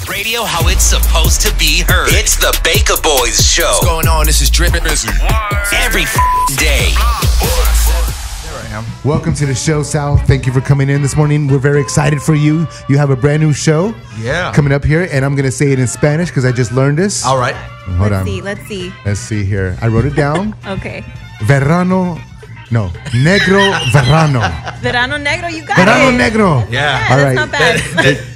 radio how it's supposed to be heard. It's the Baka Boyz show. What's going on? This is Drip. Every day. There I am. Welcome to the show, Sal. Thank you for coming in this morning. We're very excited for you. You have a brand new show coming up here, and I'm going to say it in Spanish because I just learned this. All right. Hold on. Let's see. Let's see here. I wrote it down. Okay. Verano. No. Negro verano. Verano negro, you got Verano it. negro. Yeah. All That's right. not bad.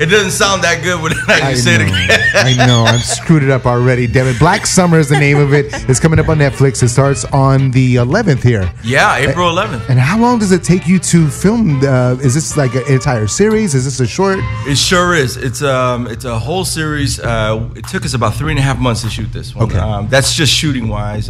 It doesn't sound that good when you say it again. I know. I've screwed it up already. Damn it. Black Summer is the name of it. It's coming up on Netflix. It starts on the 11th here. Yeah, April 11th. And how long does it take you to film? Is this like an entire series? Is this a short? It sure is. It's a whole series. It took us about 3.5 months to shoot this one. Okay. That's just shooting wise.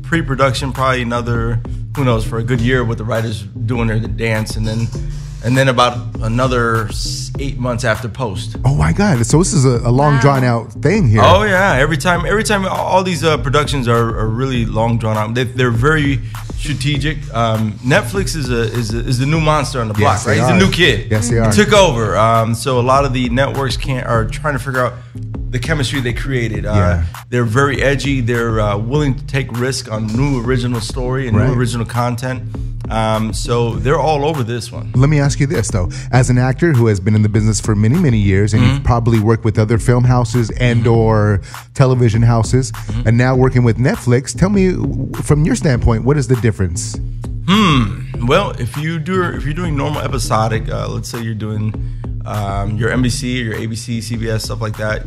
Pre-production probably another, who knows, for a good year with the writers doing their dance, and then about another 8 months after post. Oh my God! So this is a long drawn out thing here. Oh yeah, every time, all these productions are really long drawn out. They're very strategic. Netflix is the new monster on the block, Yes, right? He's a new kid. Yes, they are. He took over. So a lot of the networks are trying to figure out the chemistry they created. They're very edgy. They're willing to take risk on new original story and new original content. So they're all over this one. Let me ask you this though: as an actor who has been in the business for many, many years, and you've probably worked with other film houses and/or television houses, and now working with Netflix, tell me, from your standpoint, what is the difference? Well, if you're doing normal episodic, let's say you're doing your NBC or your ABC, CBS, stuff like that,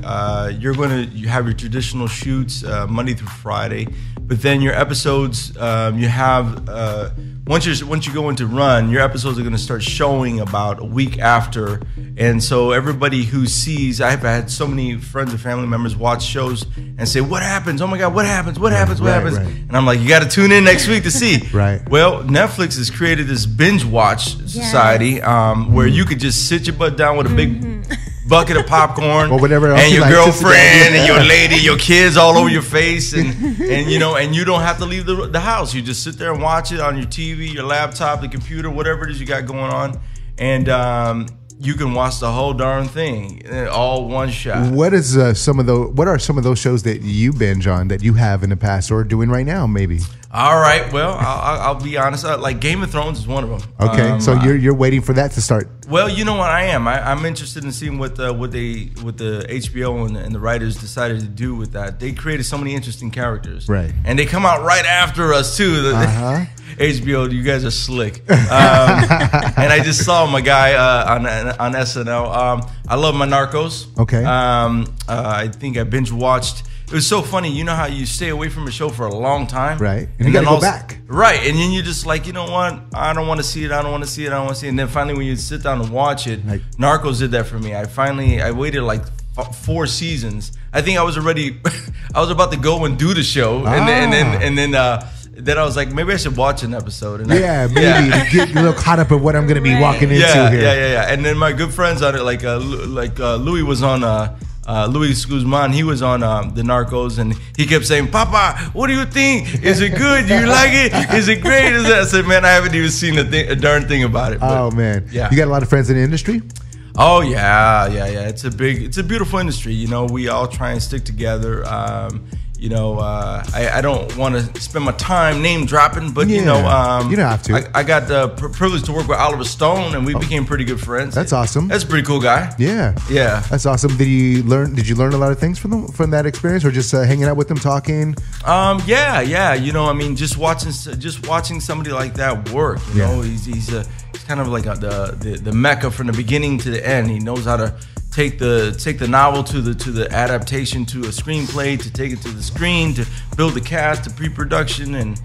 you have your traditional shoots Monday through Friday, but then your episodes you have once you go into run, your episodes are going to start showing about a week after, and so everybody who sees, I've had so many friends and family members watch shows and say, "What happens? Oh my God, what happens? What happens? What happens?" And I'm like, "You got to tune in next week to see." Right. Well, Netflix has created this binge watch society where you could just sit your butt down with a big bucket of popcorn or whatever else and your like girlfriend and your lady, your kids all over your face, and you know, and you don't have to leave the house. You just sit there and watch it on your TV, your laptop, the computer, whatever it is you got going on, and you can watch the whole darn thing all one shot. What are some of those shows that you binge on that you have in the past or doing right now, maybe? All right, well, I'll be honest. Like Game of Thrones is one of them. Okay, so you're waiting for that to start. Well, you know what I am. I'm interested in seeing what the HBO and the writers decided to do with that. They created so many interesting characters, right? And they come out right after us too. HBO, you guys are slick. And I just saw my guy on SNL. I love my Narcos. Okay. I think I binge watched. It was so funny. You know how you stay away from a show for a long time? Right. And you got to go back. Right. And then you're just like, you know what? I don't want to see it. I don't want to see it. I don't want to see it. And then finally when you sit down and watch it, Narcos did that for me. I waited like 4 seasons. I think I was about to go and do the show. And then I was like, maybe I should watch an episode. And maybe to get a little caught up in what I'm going to be walking into here. Yeah. And then my good friends on it, like Louis was on Luis Guzman, he was on the Narcos, and he kept saying, "Papa, what do you think? Is it good? Do you like it? Is it great?" I said, "Man, I haven't even seen a darn thing about it." But, oh man, yeah. You got a lot of friends in the industry? Oh yeah. It's a beautiful industry. You know, we all try and stick together. You know, I don't want to spend my time name dropping, but you know, you don't have to. I got the privilege to work with Oliver Stone, and we became pretty good friends. That's awesome. That's a pretty cool guy. Yeah. That's awesome. Did you learn a lot of things from that experience, or just hanging out with them, talking? Yeah. You know, I mean, just watching somebody like that work. You know, he's kind of like the mecca from the beginning to the end. He knows how to take the novel to the adaptation to a screenplay, to take it to the screen, to build the cast, to pre-production, and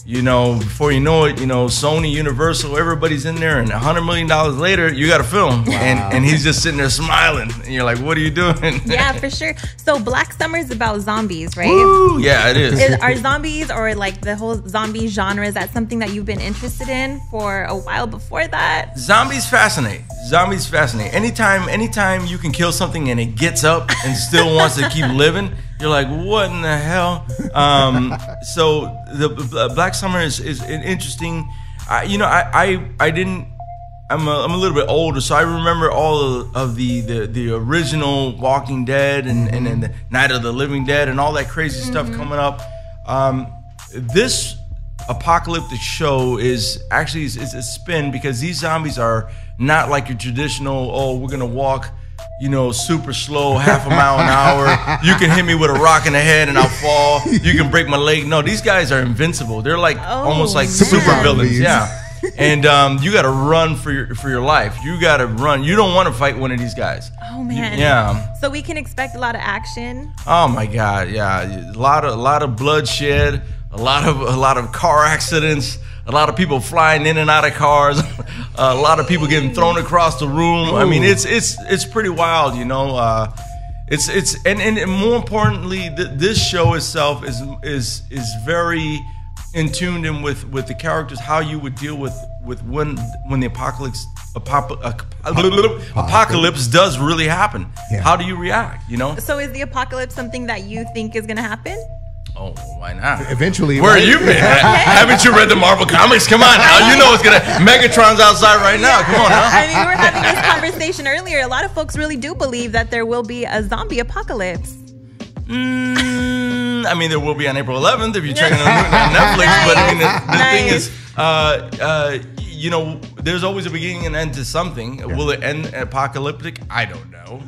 you know, before you know it, you know, Sony, Universal, everybody's in there, and $100 million later, you got a film, and he's just sitting there smiling, and you're like, what are you doing? Yeah, for sure. So Black Summer is about zombies, right? Woo, yeah, it is. Are zombies, or like the whole zombie genre, is that something that you've been interested in for a while before that? Zombies fascinate. Anytime you can kill something and it gets up and still wants to keep living, you're like, what in the hell? So the Black Summer is an interesting. I I'm a little bit older, so I remember all of the original Walking Dead and then the Night of the Living Dead and all that crazy stuff coming up. This apocalyptic show is actually is a spin, because these zombies are not like your traditional, oh, we're gonna walk, you know, super slow, half a mile an hour. You can hit me with a rock in the head and I'll fall. You can break my leg. No, these guys are invincible. They're like almost like super villains. Yeah. And you got to run for your life. You got to run. You don't want to fight one of these guys. Oh man. Yeah. So we can expect a lot of action. Oh my God. Yeah. A lot of bloodshed. A lot of car accidents. A lot of people flying in and out of cars. A lot of people getting thrown across the room. Ooh. I mean, it's pretty wild, you know. And more importantly, this show itself is very in tune in with the characters, how you would deal with when the apocalypse does really happen. Yeah. How do you react? You know. So is the apocalypse something that you think is going to happen? Oh, why not? Eventually. Where have you been? Haven't you read the Marvel comics? Come on now. You know it's gonna. Megatron's outside right now. Come on now. I mean, we were having this conversation earlier. A lot of folks really do believe that there will be a zombie apocalypse. I mean, there will be on April 11th if you're checking on Netflix. But I mean, the thing is, you know, there's always a beginning and end to something. Yeah. Will it end apocalyptic? I don't know.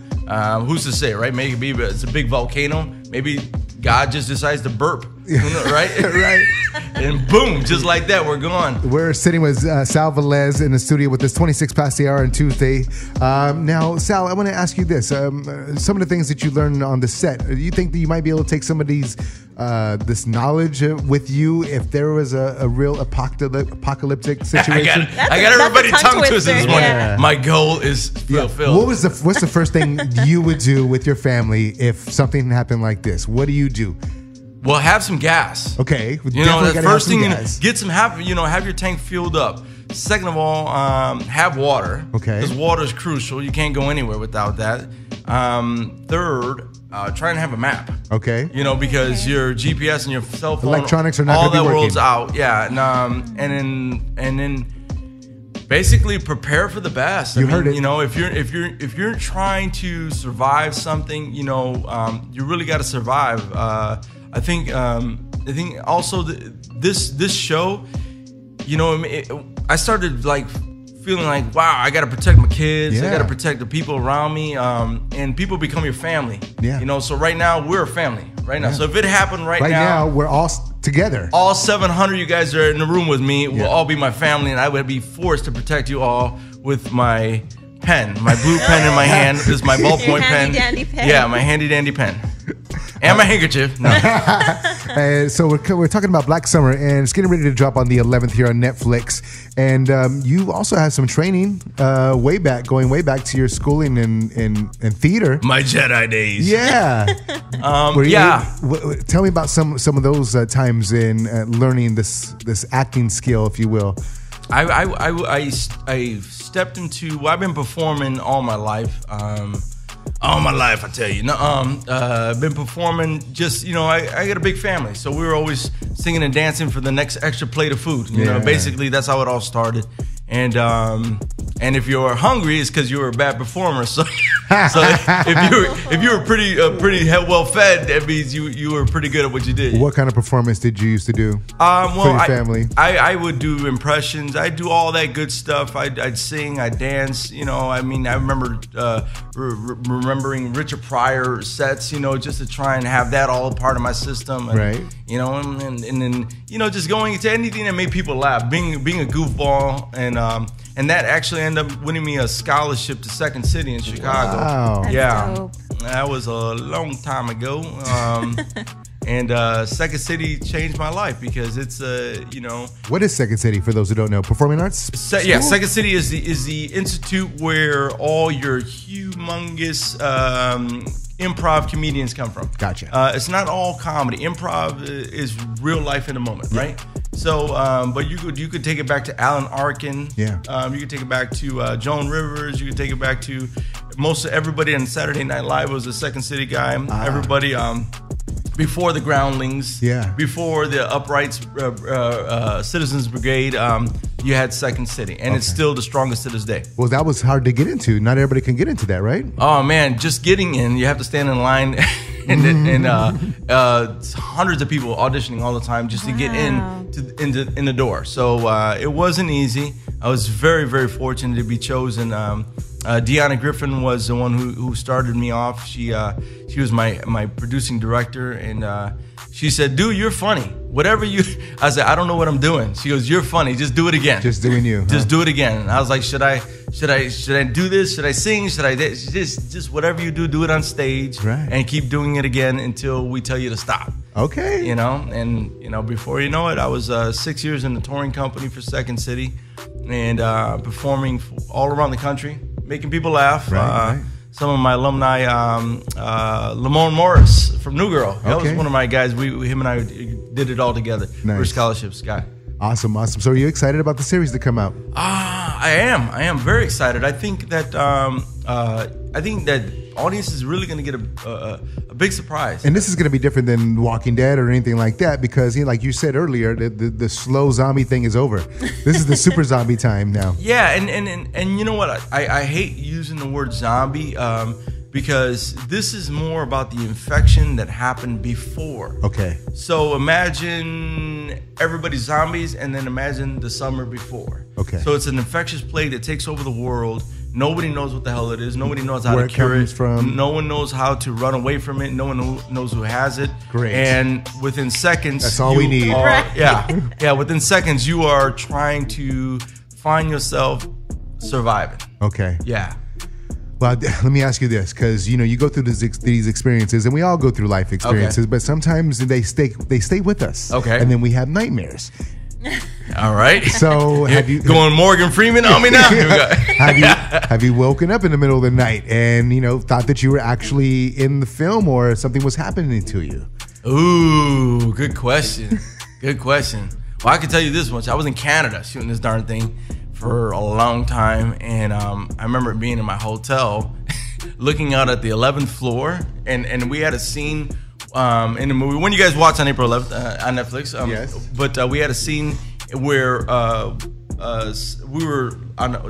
Who's to say, right? Maybe it's a big volcano. Maybe God just decides to burp, right? Right. And boom, just like that, we're gone. We're sitting with Sal Velez in the studio with us 26 past the hour on Tuesday. Now, Sal, I want to ask you this. Some of the things that you learned on the set, do you think that you might be able to take some of these, this knowledge with you if there was a real apocalyptic situation? I got everybody tongue twisted this morning. Yeah. My goal is fulfilled. What's the first thing you would do with your family if something happened like this? What do you do? Well, have some gas. Okay. You know, the first thing, have your tank filled up. Second of all, have water. Okay. Because water is crucial. You can't go anywhere without that. Third, try and have a map. Okay. You know, because your GPS and your cell phone, electronics are not all going to be that working. world's out. Yeah. And then basically prepare for the best. You heard it. You know, if you're trying to survive something, you know, you really got to survive. I think also this show, you know, I started like feeling like, wow, I got to protect my kids. Yeah. I got to protect the people around me. And people become your family. Yeah. You know, so right now we're a family right now. Yeah. So if it happened right now, we're all together. All 700 you guys are in the room with me will all be my family, and I would be forced to protect you all with my pen, my blue pen in my hand. This is my ballpoint pen. Handy pen. Yeah, my handy dandy pen. And my handkerchief. No. So we're talking about Black Summer, and it's getting ready to drop on the 11th here on Netflix. And you also have some training going way back to your schooling in theater. My Jedi days. Yeah. Tell me about some of those times in learning this acting skill, if you will. I stepped into. Well, I've been performing all my life. I tell you. Been performing. Just, you know, I got a big family, so we were always singing and dancing for the next extra plate of food. You know, basically that's how it all started. And if you're hungry, it's because you were a bad performer. So if you were pretty well fed, that means you were pretty good at what you did. What kind of performance did you used to do for your family? I would do impressions. I'd do all that good stuff. I'd sing. I'd dance. You know, I mean, I remember remembering Richard Pryor sets. You know, just to try and have that all a part of my system. And, right. You know, and then, you know, just going into anything that made people laugh, being a goofball, and that actually ended up winning me a scholarship to Second City in Chicago. Wow. Yeah. Dope. That was a long time ago. And Second City changed my life because it's you know. What is Second City for those who don't know? Performing arts? Second City is the institute where all your humongous improv comedians come from. Gotcha. It's not all comedy. Improv is real life in the moment, right? So, but you could take it back to Alan Arkin. Yeah. You could take it back to Joan Rivers. You could take it back to most of everybody on Saturday Night Live was a Second City guy. Everybody before the Groundlings. Yeah. Before the Uprights Citizens Brigade. you had Second City, and it's still the strongest to this day. Well, that was hard to get into. Not everybody can get into that, right? Oh man, just getting in, you have to stand in line, and hundreds of people auditioning all the time just to get in the door. So it wasn't easy. I was very, very fortunate to be chosen. Deanna Griffin was the one who started me off. She was my producing director, and she said, "Dude, you're funny. Whatever you." I said, "I don't know what I'm doing." She goes, "You're funny. Just do it again. Just doing you. Just do it again." And I was like, "Should I do this? Should I sing? Should I just whatever you do it on stage, right, and keep doing it again until we tell you to stop." Okay. You know, and before you know it, I was 6 years in the touring company for Second City, and performing all around the country, making people laugh. Right. Some of my alumni, Lamone Morris from New Girl. That was one of my guys. Him and I did it all together. Nice. For scholarships, guy. Awesome. So are you excited about the series to come out? I am very excited. I think that audience is really going to get a big surprise. And this is going to be different than Walking Dead or anything like that, because like you said earlier, the slow zombie thing is over. This is the super zombie time now. Yeah, and you know what? I hate using the word zombie because this is more about the infection that happened before. Okay. So imagine everybody's zombies, and then imagine the summer before. Okay. So it's an infectious plague that takes over the world. Nobody knows what the hell it is. Nobody knows how Where to cure it comes from. No one knows how to run away from it. No one knows who has it. Great. And within seconds, that's all we need. Yeah. Within seconds, you are trying to find yourself surviving. Okay. Yeah. Well, let me ask you this, because you go through these experiences, and we all go through life experiences, but sometimes they stay with us. Okay. And then we have nightmares. All right. So have you going Morgan Freeman on me now? have you woken up in the middle of the night and thought that you were actually in the film or something was happening to you? Ooh, good question. Good question. Well, I can tell you this much: I was in Canada shooting this darn thing for a long time, and I remember being in my hotel, looking out at the 11th floor, and we had a scene. In the movie, when you guys watch on April 11th on Netflix, yes. But we had a scene where we were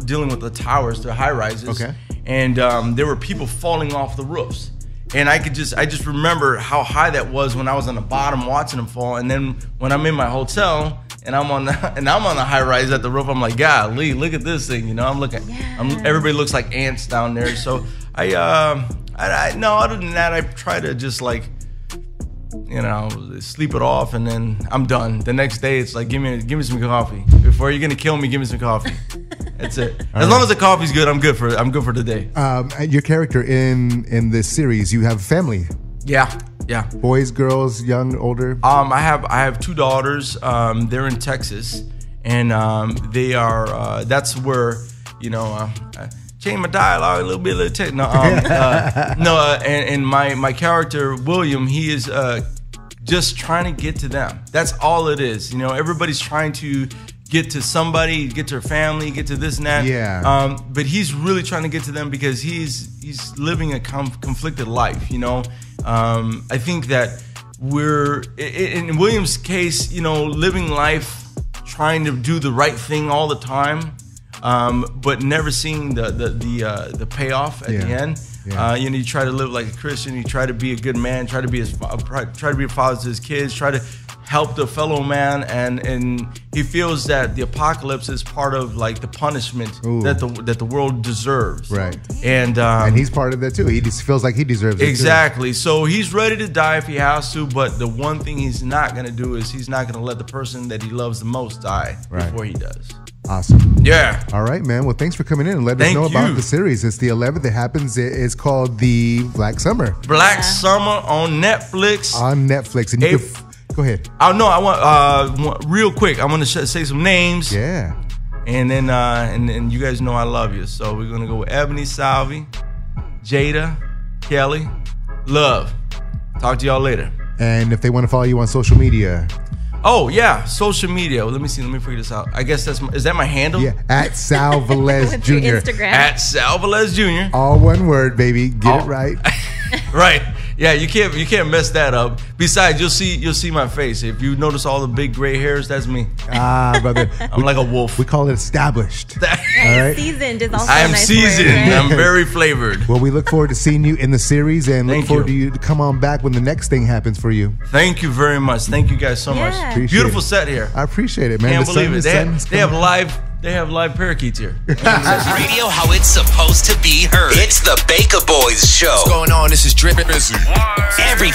dealing with the towers, the high rises, and there were people falling off the roofs, and I just remember how high that was when I was on the bottom watching them fall, and then when I'm in my hotel and I'm on the high rise at the roof, I'm like, golly, look at this thing, I'm looking, everybody looks like ants down there, so no, other than that, I try to just like, sleep it off, and then I'm done. The next day, it's like, give me some coffee. Before you're gonna kill me, give me some coffee. That's it. As long as the coffee's good, I'm good for the day. Your character in this series, you have a family. Yeah. Boys, girls, young, older. I have two daughters. They're in Texas, and they are. That's where change my dialogue a little bit. And my character William, he is just trying to get to them. That's all it is. Everybody's trying to get to somebody, get to her family, get to this and that. Yeah. But he's really trying to get to them because he's living a conflicted life. I think that we're in William's case, living life, trying to do the right thing all the time. But never seeing the payoff at the end. Yeah. You try to live like a Christian. You try to be a good man. Try to be a father to his kids. Try to help the fellow man, and he feels that the apocalypse is part of like the punishment that the world deserves. Right. And he's part of that too. He just feels like he deserves it. Exactly. So he's ready to die if he has to. But the one thing he's not going to do is he's not going to let the person that he loves the most die before he does. Awesome. Yeah. All right, man. Well, thanks for coming in and letting us know about the series. It's the 11th. It happens. It's called The Black Summer. Black Summer on Netflix. On Netflix. And you go ahead. Oh no, I want real quick. I want to say some names. Yeah. And then and you guys know I love you. So we're gonna go with Ebony, Salvi, Jada, Kelly, Love. Talk to y'all later. And if they want to follow you on social media. Oh yeah, social media. Well, let me figure this out. I guess is that my handle? Yeah, at Sal Velez Jr. Instagram. At Sal Velez Jr. All one word, baby. Get it right. Right. yeah, you can't mess that up. Besides, you'll see my face. If you notice all the big gray hairs, that's me. Ah, brother. I'm like a wolf. We call it established. All right. Seasoned is also I am a nice seasoned. word, right? I'm very flavored. Well, we look forward to seeing you in the series and look Thank forward you. to you to come on back when the next thing happens for you. Thank you very much. Thank you guys so much. Yeah. Beautiful set here. I appreciate it, man. Can't The believe sun- it. the sun's They have live parakeets here. Radio how it's supposed to be heard. It's the Baka Boyz show. What's going on? This is Drip. Every